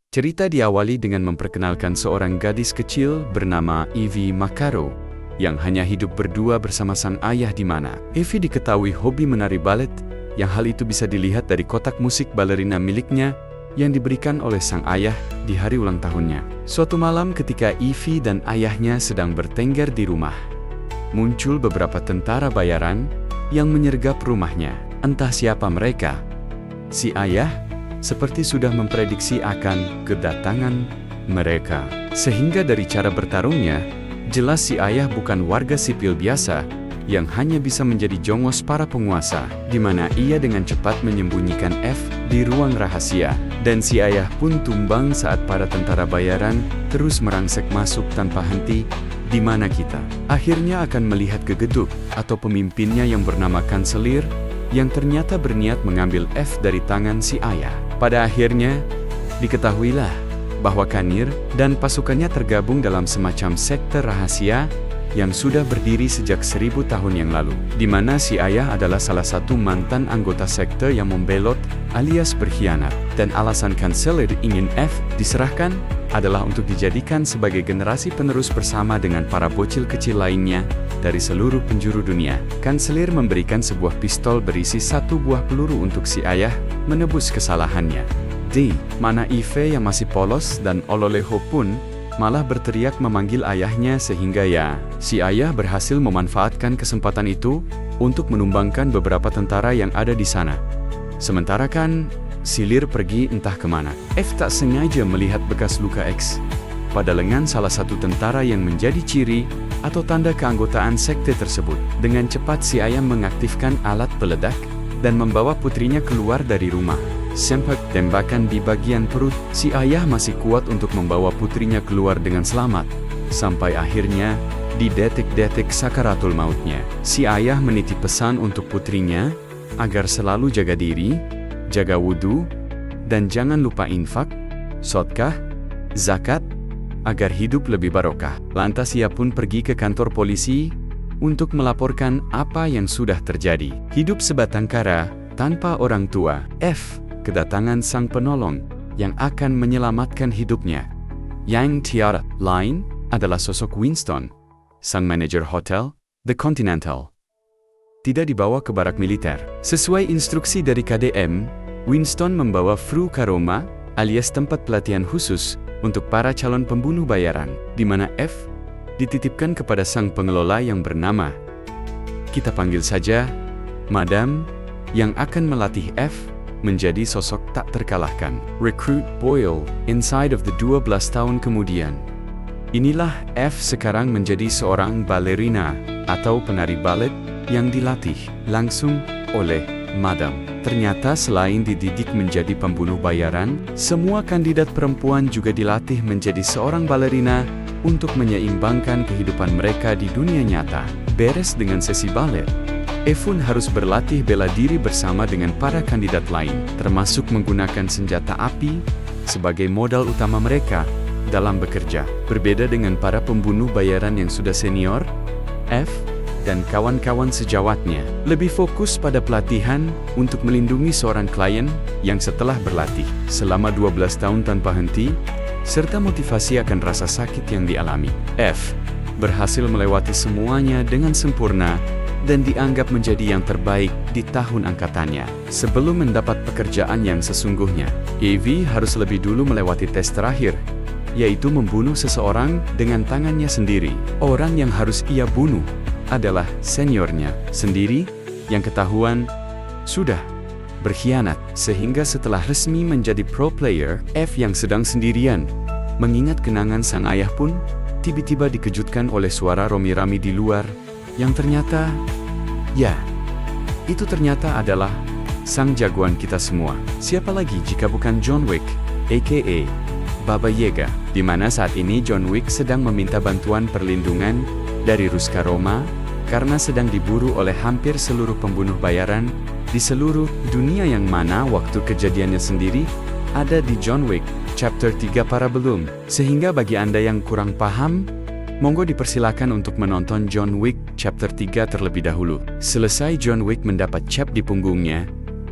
Cerita diawali dengan memperkenalkan seorang gadis kecil bernama Evie Macaro yang hanya hidup berdua bersama sang ayah di mana Evie diketahui hobi menari balet, yang hal itu bisa dilihat dari kotak musik balerina miliknya yang diberikan oleh sang ayah di hari ulang tahunnya. Suatu malam ketika Evie dan ayahnya sedang bertengger di rumah, muncul beberapa tentara bayaran yang menyergap rumahnya. Entah siapa mereka. Si ayah seperti sudah memprediksi akan kedatangan mereka. Sehingga dari cara bertarungnya, jelas si ayah bukan warga sipil biasa yang hanya bisa menjadi jongos para penguasa, di mana ia dengan cepat menyembunyikan F di ruang rahasia. Dan si ayah pun tumbang saat para tentara bayaran terus merangsek masuk tanpa henti, di mana kita akhirnya akan melihat gegeduk atau pemimpinnya yang bernama Kanselir, yang ternyata berniat mengambil F dari tangan si ayah. Pada akhirnya, diketahuilah bahwa Kanir dan pasukannya tergabung dalam semacam sekte rahasia yang sudah berdiri sejak 1000 tahun yang lalu, di mana si ayah adalah salah satu mantan anggota sekte yang membelot alias berkhianat. Dan alasan Kanselir ingin F diserahkan adalah untuk dijadikan sebagai generasi penerus bersama dengan para bocil kecil lainnya dari seluruh penjuru dunia. Kanselir memberikan sebuah pistol berisi 1 buah peluru untuk si ayah menebus kesalahannya. Di mana Eve yang masih polos dan Ololeho pun malah berteriak memanggil ayahnya, sehingga si ayah berhasil memanfaatkan kesempatan itu untuk menumbangkan beberapa tentara yang ada di sana. Sementara Kanselir pergi entah kemana. F tak sengaja melihat bekas luka X pada lengan salah satu tentara yang menjadi ciri atau tanda keanggotaan sekte tersebut. Dengan cepat si ayah mengaktifkan alat peledak dan membawa putrinya keluar dari rumah. Sempat tembakan di bagian perut, si ayah masih kuat untuk membawa putrinya keluar dengan selamat. Sampai akhirnya, di detik-detik sakaratul mautnya, si ayah menitip pesan untuk putrinya agar selalu jaga diri, jaga wudhu, dan jangan lupa infak, sedekah, zakat, agar hidup lebih barokah. Lantas ia pun pergi ke kantor polisi untuk melaporkan apa yang sudah terjadi. Hidup sebatang kara tanpa orang tua. F kedatangan sang penolong yang akan menyelamatkan hidupnya. Yang tiada lain adalah sosok Winston, sang manajer hotel The Continental. Tidak dibawa ke barak militer. Sesuai instruksi dari KDM, Winston membawa Fru Karoma alias tempat pelatihan khusus untuk para calon pembunuh bayaran, di mana F dititipkan kepada sang pengelola yang bernama, kita panggil saja Madam, yang akan melatih F menjadi sosok tak terkalahkan. Recruit Boyle inside of the 12 tahun kemudian. Inilah F sekarang menjadi seorang balerina atau penari balet yang dilatih langsung oleh Madam. Ternyata selain dididik menjadi pembunuh bayaran, semua kandidat perempuan juga dilatih menjadi seorang balerina untuk menyeimbangkan kehidupan mereka di dunia nyata. Beres dengan sesi balet, Efun harus berlatih bela diri bersama dengan para kandidat lain, termasuk menggunakan senjata api sebagai modal utama mereka dalam bekerja. Berbeda dengan para pembunuh bayaran yang sudah senior, F dan kawan-kawan sejawatnya lebih fokus pada pelatihan untuk melindungi seorang klien yang setelah berlatih selama 12 tahun tanpa henti, serta motivasi akan rasa sakit yang dialami. F berhasil melewati semuanya dengan sempurna dan dianggap menjadi yang terbaik di tahun angkatannya. Sebelum mendapat pekerjaan yang sesungguhnya, Evie harus lebih dulu melewati tes terakhir, yaitu membunuh seseorang dengan tangannya sendiri. Orang yang harus ia bunuh adalah seniornya sendiri yang ketahuan sudah berkhianat. Sehingga setelah resmi menjadi pro player, F yang sedang sendirian mengingat kenangan sang ayah pun tiba-tiba dikejutkan oleh suara rami-rami di luar yang ternyata, itu ternyata adalah sang jagoan kita semua. Siapa lagi jika bukan John Wick, a.k.a. Baba Yaga, di mana saat ini John Wick sedang meminta bantuan perlindungan dari Ruska Roma karena sedang diburu oleh hampir seluruh pembunuh bayaran di seluruh dunia, yang mana waktu kejadiannya sendiri ada di John Wick Chapter 3 Parabellum. Sehingga bagi Anda yang kurang paham, monggo dipersilakan untuk menonton John Wick Chapter 3 terlebih dahulu. Selesai John Wick mendapat cap di punggungnya,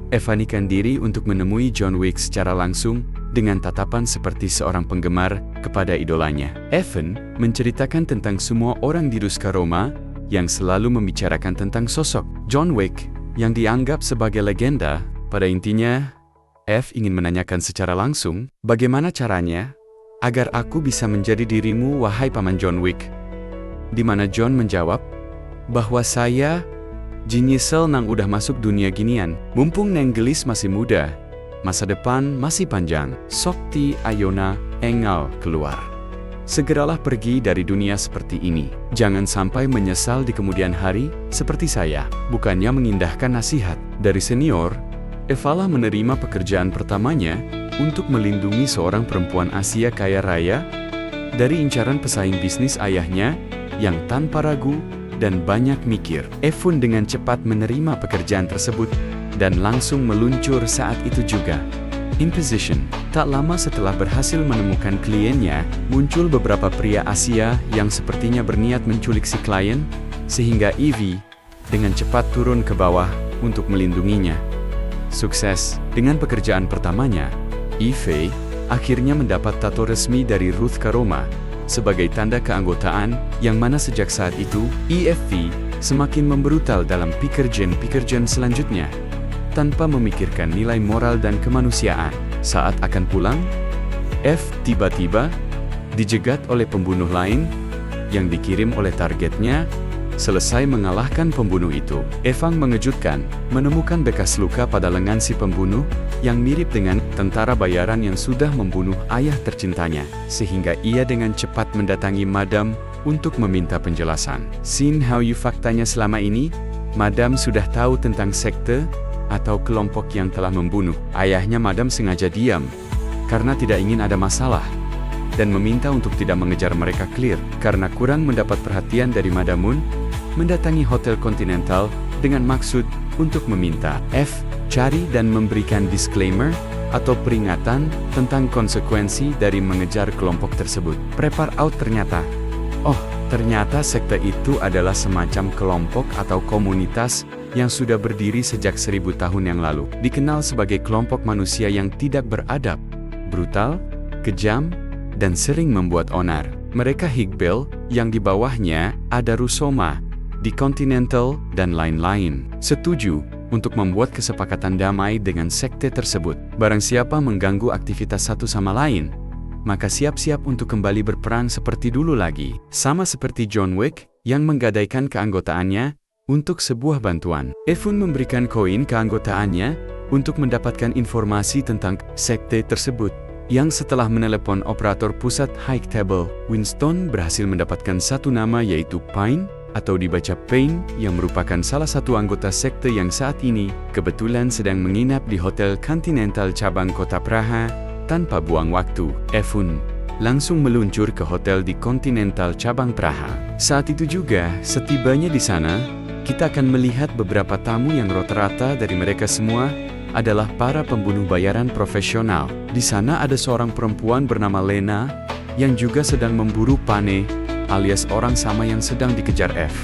Eva nikahkan diri untuk menemui John Wick secara langsung dengan tatapan seperti seorang penggemar kepada idolanya. Evan menceritakan tentang semua orang di Tuscaroma yang selalu membicarakan tentang sosok John Wick yang dianggap sebagai legenda. Pada intinya, F ingin menanyakan secara langsung, bagaimana caranya agar aku bisa menjadi dirimu, wahai Paman John Wick? Di mana John menjawab bahwa saya nyesel nang udah masuk dunia ginian. Mumpung neng gelis masih muda, masa depan masih panjang. Sokti Ayona Engal keluar. Segeralah pergi dari dunia seperti ini. Jangan sampai menyesal di kemudian hari seperti saya. Bukannya mengindahkan nasihat dari senior, Evala menerima pekerjaan pertamanya untuk melindungi seorang perempuan Asia kaya raya dari incaran pesaing bisnis ayahnya yang tanpa ragu dan banyak mikir. Evan dengan cepat menerima pekerjaan tersebut dan langsung meluncur saat itu juga. In position. Tak lama setelah berhasil menemukan kliennya, muncul beberapa pria Asia yang sepertinya berniat menculik si klien, sehingga Evie dengan cepat turun ke bawah untuk melindunginya. Sukses dengan pekerjaan pertamanya, Eve akhirnya mendapat tato resmi dari Tuscaroma sebagai tanda keanggotaan, yang mana sejak saat itu, EFV semakin membrutal dalam pekerjaan selanjutnya, tanpa memikirkan nilai moral dan kemanusiaan. Saat akan pulang, F tiba-tiba dijegat oleh pembunuh lain yang dikirim oleh targetnya. Selesai mengalahkan pembunuh itu, Evang mengejutkan menemukan bekas luka pada lengan si pembunuh yang mirip dengan tentara bayaran yang sudah membunuh ayah tercintanya, sehingga ia dengan cepat mendatangi Madam untuk meminta penjelasan. Sin how you faktanya selama ini, Madam sudah tahu tentang sekte atau kelompok yang telah membunuh ayahnya. Madam sengaja diam karena tidak ingin ada masalah dan meminta untuk tidak mengejar mereka. Clear, karena kurang mendapat perhatian dari Madam Moon, mendatangi Hotel Continental dengan maksud untuk meminta F cari dan memberikan disclaimer atau peringatan tentang konsekuensi dari mengejar kelompok tersebut. Prepare out ternyata. Oh, ternyata sekte itu adalah semacam kelompok atau komunitas yang sudah berdiri sejak 1000 tahun yang lalu. Dikenal sebagai kelompok manusia yang tidak beradab, brutal, kejam, dan sering membuat onar. Mereka Higbel, yang di bawahnya ada Rusoma, di Continental, dan lain-lain, setuju untuk membuat kesepakatan damai dengan sekte tersebut. Barang siapa mengganggu aktivitas satu sama lain, maka siap-siap untuk kembali berperang seperti dulu lagi. Sama seperti John Wick yang menggadaikan keanggotaannya untuk sebuah bantuan. Evan memberikan koin keanggotaannya untuk mendapatkan informasi tentang sekte tersebut, yang setelah menelepon operator pusat High Table, Winston berhasil mendapatkan satu nama, yaitu Pine, atau dibaca Payne, yang merupakan salah satu anggota sekte yang saat ini kebetulan sedang menginap di Hotel Continental cabang kota Praha. Tanpa buang waktu, Evan langsung meluncur ke hotel di Continental cabang Praha. Saat itu juga, setibanya di sana, kita akan melihat beberapa tamu yang rata-rata dari mereka semua adalah para pembunuh bayaran profesional. Di sana ada seorang perempuan bernama Lena yang juga sedang memburu Pane, alias orang sama yang sedang dikejar F.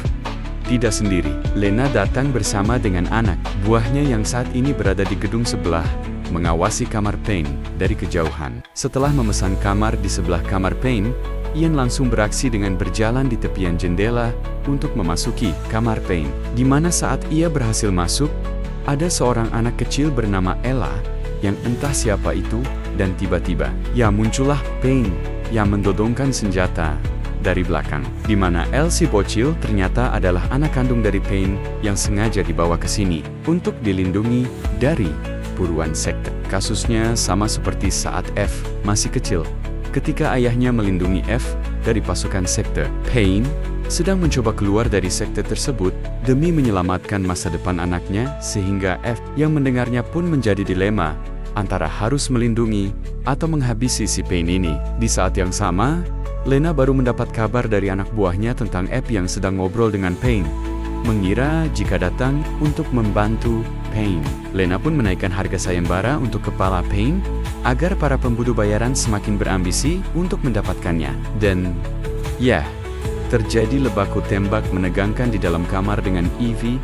Tidak sendiri, Lena datang bersama dengan anak buahnya yang saat ini berada di gedung sebelah, mengawasi kamar Payne dari kejauhan. Setelah memesan kamar di sebelah kamar Payne, Ian langsung beraksi dengan berjalan di tepian jendela untuk memasuki kamar Payne, di mana saat ia berhasil masuk, ada seorang anak kecil bernama Ella yang entah siapa itu, dan tiba-tiba, ya muncullah Payne yang mendodongkan senjata dari belakang, di mana Elsie bocil ternyata adalah anak kandung dari Payne yang sengaja dibawa ke sini untuk dilindungi dari buruan sekte. Kasusnya sama seperti saat F masih kecil, ketika ayahnya melindungi F dari pasukan sekte. Payne sedang mencoba keluar dari sekte tersebut demi menyelamatkan masa depan anaknya, sehingga F yang mendengarnya pun menjadi dilema antara harus melindungi atau menghabisi si Payne ini. Di saat yang sama, Lena baru mendapat kabar dari anak buahnya tentang F yang sedang ngobrol dengan Payne, mengira jika datang untuk membantu Payne. Lena pun menaikkan harga sayembara untuk kepala Payne agar para pembunuh bayaran semakin berambisi untuk mendapatkannya. Dan ya, terjadi baku tembak menegangkan di dalam kamar dengan Evie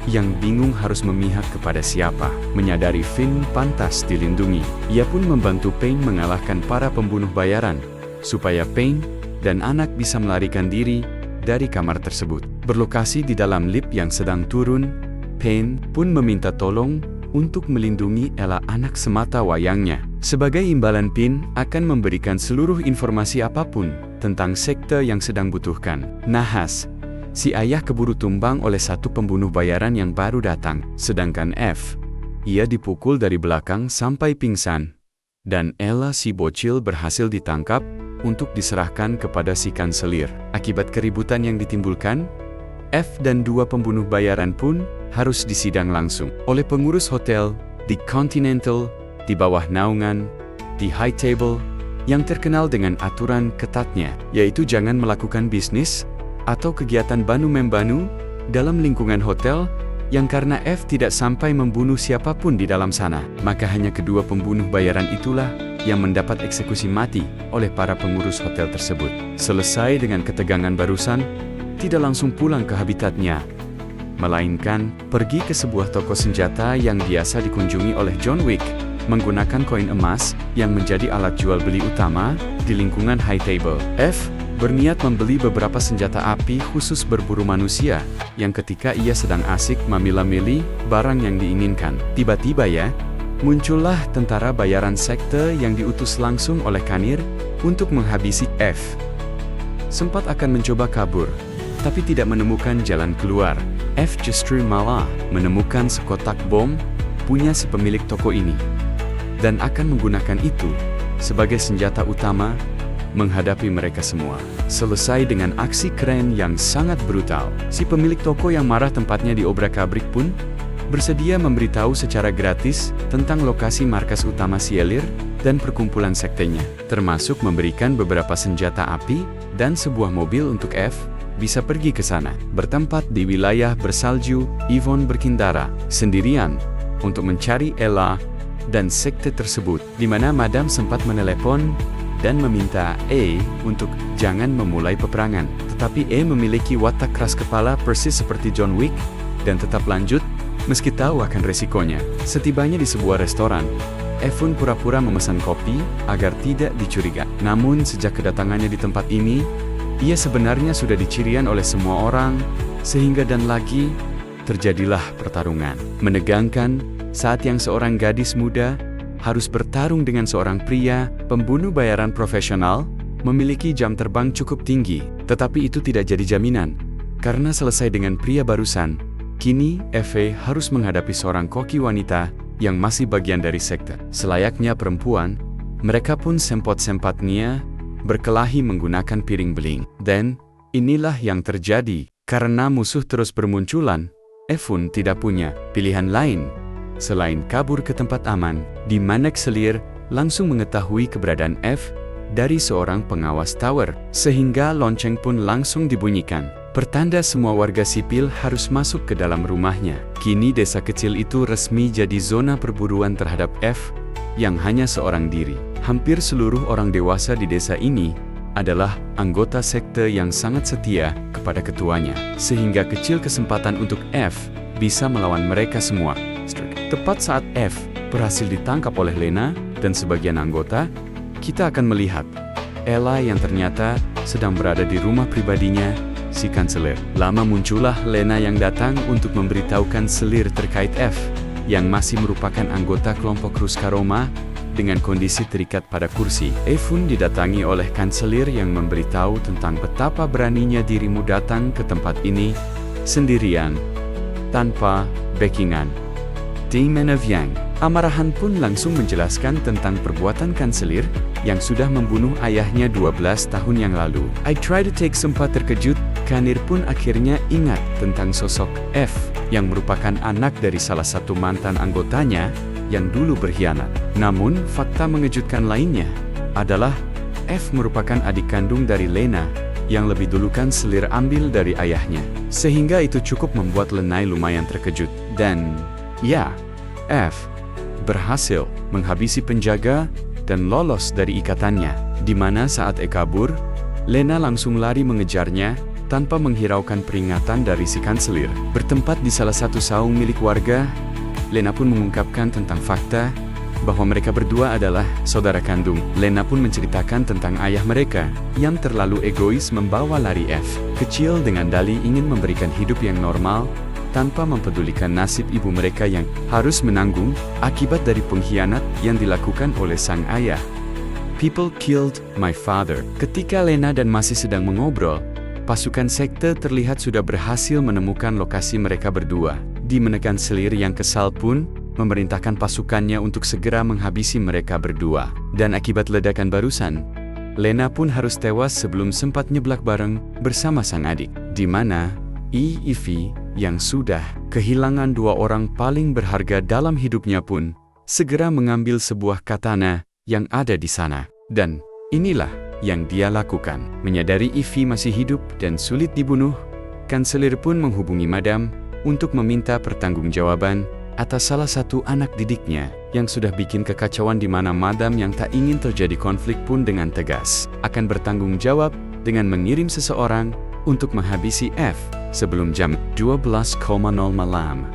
yang bingung harus memihak kepada siapa. Menyadari Finn pantas dilindungi, ia pun membantu Pain mengalahkan para pembunuh bayaran, supaya Pain dan anak bisa melarikan diri dari kamar tersebut. Berlokasi di dalam lift yang sedang turun, Pain pun meminta tolong untuk melindungi Ella, anak semata wayangnya. Sebagai imbalan, Pain akan memberikan seluruh informasi apapun tentang sekte yang sedang butuhkan. Nahas, si ayah keburu tumbang oleh satu pembunuh bayaran yang baru datang, sedangkan F, ia dipukul dari belakang sampai pingsan. Dan Ella, si bocil, berhasil ditangkap untuk diserahkan kepada si kanselir. Akibat keributan yang ditimbulkan, F dan dua pembunuh bayaran pun harus disidang langsung oleh pengurus hotel di Continental di bawah naungan di High Table yang terkenal dengan aturan ketatnya, yaitu jangan melakukan bisnis atau kegiatan banu-membanu dalam lingkungan hotel, yang karena F tidak sampai membunuh siapapun di dalam sana, maka hanya kedua pembunuh bayaran itulah yang mendapat eksekusi mati oleh para pengurus hotel tersebut. Selesai dengan ketegangan barusan, tidak langsung pulang ke habitatnya, melainkan pergi ke sebuah toko senjata yang biasa dikunjungi oleh John Wick, menggunakan koin emas yang menjadi alat jual beli utama di lingkungan High Table. F berniat membeli beberapa senjata api khusus berburu manusia, yang ketika ia sedang asik memilah-milih barang yang diinginkan, tiba-tiba muncullah tentara bayaran sekte yang diutus langsung oleh Kanir untuk menghabisi F. Sempat akan mencoba kabur, tapi tidak menemukan jalan keluar. F justru malah menemukan sekotak bom punya si pemilik toko ini, dan akan menggunakan itu sebagai senjata utama menghadapi mereka semua. Selesai dengan aksi keren yang sangat brutal, si pemilik toko yang marah tempatnya diobrak-abrik pun bersedia memberitahu secara gratis tentang lokasi markas utama Sielir dan perkumpulan sektenya, termasuk memberikan beberapa senjata api dan sebuah mobil untuk F bisa pergi ke sana. Bertempat di wilayah bersalju, Yvonne berkendara sendirian untuk mencari Ella dan sekte tersebut, di mana Madam sempat menelepon dan meminta E untuk jangan memulai peperangan. Tetapi E memiliki watak keras kepala persis seperti John Wick dan tetap lanjut meski tahu akan resikonya. Setibanya di sebuah restoran, E pun pura-pura memesan kopi agar tidak dicurigai. Namun sejak kedatangannya di tempat ini, ia sebenarnya sudah dicirian oleh semua orang, sehingga dan lagi terjadilah pertarungan menegangkan saat yang seorang gadis muda harus bertarung dengan seorang pria pembunuh bayaran profesional memiliki jam terbang cukup tinggi. Tetapi itu tidak jadi jaminan, karena selesai dengan pria barusan, kini Eve harus menghadapi seorang koki wanita yang masih bagian dari sekte. Selayaknya perempuan, mereka pun sempat-sempatnya berkelahi menggunakan piring beling. Dan inilah yang terjadi. Karena musuh terus bermunculan, Evun tidak punya pilihan lain selain kabur ke tempat aman, di mana Xelir langsung mengetahui keberadaan F dari seorang pengawas tower, sehingga lonceng pun langsung dibunyikan. Pertanda semua warga sipil harus masuk ke dalam rumahnya. Kini desa kecil itu resmi jadi zona perburuan terhadap F yang hanya seorang diri. Hampir seluruh orang dewasa di desa ini adalah anggota sekte yang sangat setia kepada ketuanya, sehingga kecil kesempatan untuk F bisa melawan mereka semua. Tepat saat F berhasil ditangkap oleh Lena dan sebagian anggota, kita akan melihat Ella yang ternyata sedang berada di rumah pribadinya, si kanselir. Lama muncullah Lena yang datang untuk memberitahukan Selir terkait F, yang masih merupakan anggota kelompok Ruska Roma, dengan kondisi terikat pada kursi. Evun didatangi oleh kanselir yang memberitahu tentang betapa beraninya dirimu datang ke tempat ini sendirian, tanpa backingan tim of Yang. Amarahan pun langsung menjelaskan tentang perbuatan kanselir yang sudah membunuh ayahnya 12 tahun yang lalu. I try to take sempat terkejut, Kanir pun akhirnya ingat tentang sosok F yang merupakan anak dari salah satu mantan anggotanya yang dulu berkhianat. Namun, fakta mengejutkan lainnya adalah F merupakan adik kandung dari Lena yang lebih dulu kanselir ambil dari ayahnya. Sehingga itu cukup membuat Lenai lumayan terkejut. Dan ya, F berhasil menghabisi penjaga dan lolos dari ikatannya, di mana saat E kabur, Lena langsung lari mengejarnya tanpa menghiraukan peringatan dari si kanselir. Bertempat di salah satu saung milik warga, Lena pun mengungkapkan tentang fakta bahwa mereka berdua adalah saudara kandung. Lena pun menceritakan tentang ayah mereka yang terlalu egois membawa lari F kecil dengan dalih ingin memberikan hidup yang normal tanpa mempedulikan nasib ibu mereka yang harus menanggung akibat dari pengkhianat yang dilakukan oleh sang ayah. People killed my father. Ketika Lena dan masih sedang mengobrol, pasukan sekte terlihat sudah berhasil menemukan lokasi mereka berdua. Di menekan selir yang kesal pun memerintahkan pasukannya untuk segera menghabisi mereka berdua. Dan akibat ledakan barusan, Lena pun harus tewas sebelum sempat nyeblak bareng bersama sang adik. Di mana Evie yang sudah kehilangan dua orang paling berharga dalam hidupnya pun segera mengambil sebuah katana yang ada di sana. Dan inilah yang dia lakukan. Menyadari Evie masih hidup dan sulit dibunuh, kanselir pun menghubungi Madam untuk meminta pertanggungjawaban atas salah satu anak didiknya yang sudah bikin kekacauan, di mana Madam yang tak ingin terjadi konflik pun dengan tegas akan bertanggung jawab dengan mengirim seseorang untuk menghabisi F sebelum jam 12.00 malam.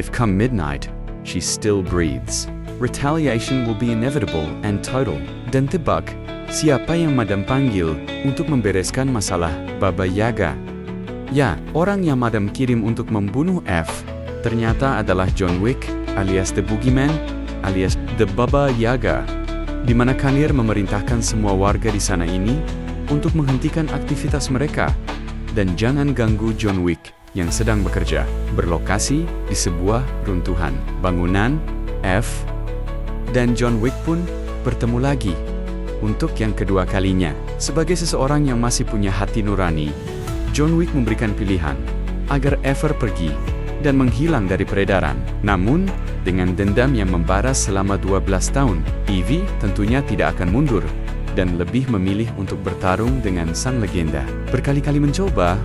If come midnight, she still breathes. Retaliation will be inevitable and total. Dan tebak, siapa yang Madam panggil untuk membereskan masalah Baba Yaga? Ya, orang yang Madam kirim untuk membunuh F ternyata adalah John Wick alias The Boogeyman alias The Baba Yaga, di mana Kanir memerintahkan semua warga di sana ini untuk menghentikan aktivitas mereka dan jangan ganggu John Wick yang sedang bekerja. Berlokasi di sebuah runtuhan bangunan, F dan John Wick pun bertemu lagi untuk yang kedua kalinya. Sebagai seseorang yang masih punya hati nurani, John Wick memberikan pilihan agar Ever pergi dan menghilang dari peredaran. Namun, dengan dendam yang membara selama 12 tahun, Evie tentunya tidak akan mundur dan lebih memilih untuk bertarung dengan sang legenda. Berkali-kali mencoba,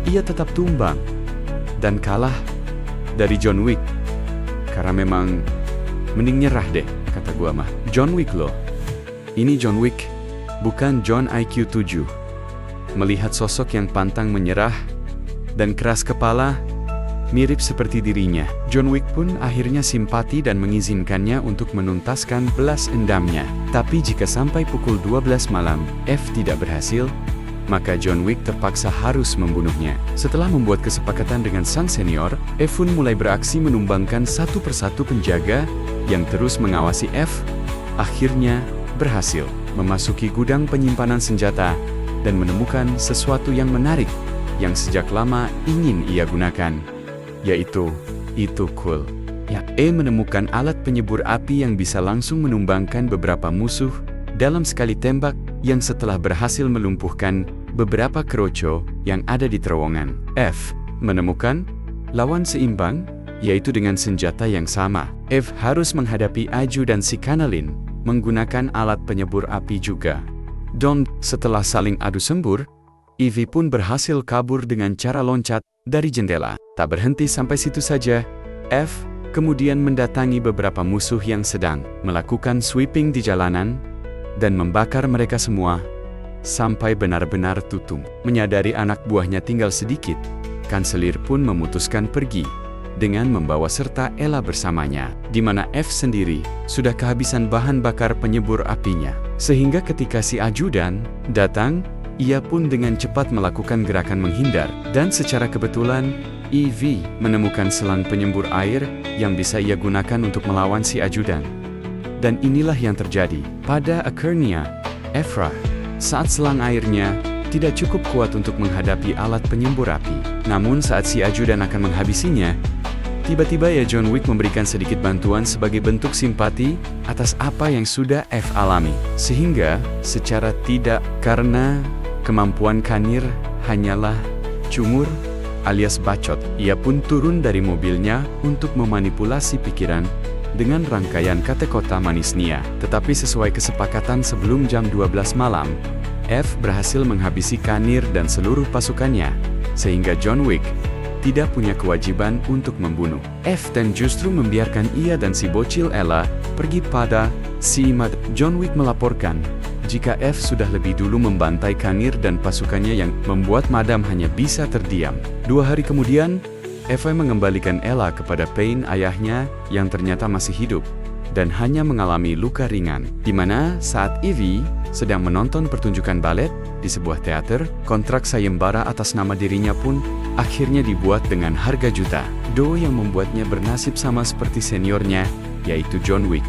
ia tetap tumbang dan kalah dari John Wick. Karena memang mending nyerah deh, kata gua mah. John Wick loh. Ini John Wick, bukan John IQ 7. Melihat sosok yang pantang menyerah dan keras kepala, mirip seperti dirinya, John Wick pun akhirnya simpati dan mengizinkannya untuk menuntaskan belas endamnya. Tapi jika sampai pukul 12 malam, F tidak berhasil, maka John Wick terpaksa harus membunuhnya. Setelah membuat kesepakatan dengan sang senior, F pun mulai beraksi menumbangkan satu persatu penjaga yang terus mengawasi F. Akhirnya, berhasil memasuki gudang penyimpanan senjata dan menemukan sesuatu yang menarik yang sejak lama ingin ia gunakan. Yaitu, itu cool. Ya, menemukan alat penyebur api yang bisa langsung menumbangkan beberapa musuh dalam sekali tembak yang setelah berhasil melumpuhkan beberapa keroco yang ada di terowongan. F menemukan lawan seimbang, yaitu dengan senjata yang sama. F harus menghadapi Aju dan si Kanalin menggunakan alat penyebur api juga. Don, setelah saling adu sembur, Evie pun berhasil kabur dengan cara loncat dari jendela. Tak berhenti sampai situ saja, F kemudian mendatangi beberapa musuh yang sedang melakukan sweeping di jalanan dan membakar mereka semua sampai benar-benar tutung. Menyadari anak buahnya tinggal sedikit, kanselir pun memutuskan pergi dengan membawa serta Ella bersamanya, di mana F sendiri sudah kehabisan bahan bakar penyebur apinya. Sehingga ketika si ajudan datang, ia pun dengan cepat melakukan gerakan menghindar, dan secara kebetulan, Evie menemukan selang penyembur air yang bisa ia gunakan untuk melawan si ajudan. Dan inilah yang terjadi pada Akernia, Ephra, saat selang airnya tidak cukup kuat untuk menghadapi alat penyembur api. Namun saat si ajudan akan menghabisinya, tiba-tiba ya John Wick memberikan sedikit bantuan sebagai bentuk simpati atas apa yang sudah F alami. Sehingga, secara tidak karena kemampuan Kanir hanyalah cungur alias bacot, ia pun turun dari mobilnya untuk memanipulasi pikiran dengan rangkaian kata-kata manisnya. Tetapi sesuai kesepakatan sebelum jam 12 malam, F berhasil menghabisi Kanir dan seluruh pasukannya, sehingga John Wick tidak punya kewajiban untuk membunuh F dan justru membiarkan ia dan si bocil Ella pergi pada si Mad. John Wick melaporkan jika F sudah lebih dulu membantai Kanir dan pasukannya yang membuat Madam hanya bisa terdiam. 2 hari kemudian, Evie mengembalikan Ella kepada Pain ayahnya yang ternyata masih hidup dan hanya mengalami luka ringan. Di mana saat Evie sedang menonton pertunjukan balet di sebuah teater, kontrak sayembara atas nama dirinya pun akhirnya dibuat dengan harga juta. Do yang membuatnya bernasib sama seperti seniornya, yaitu John Wick.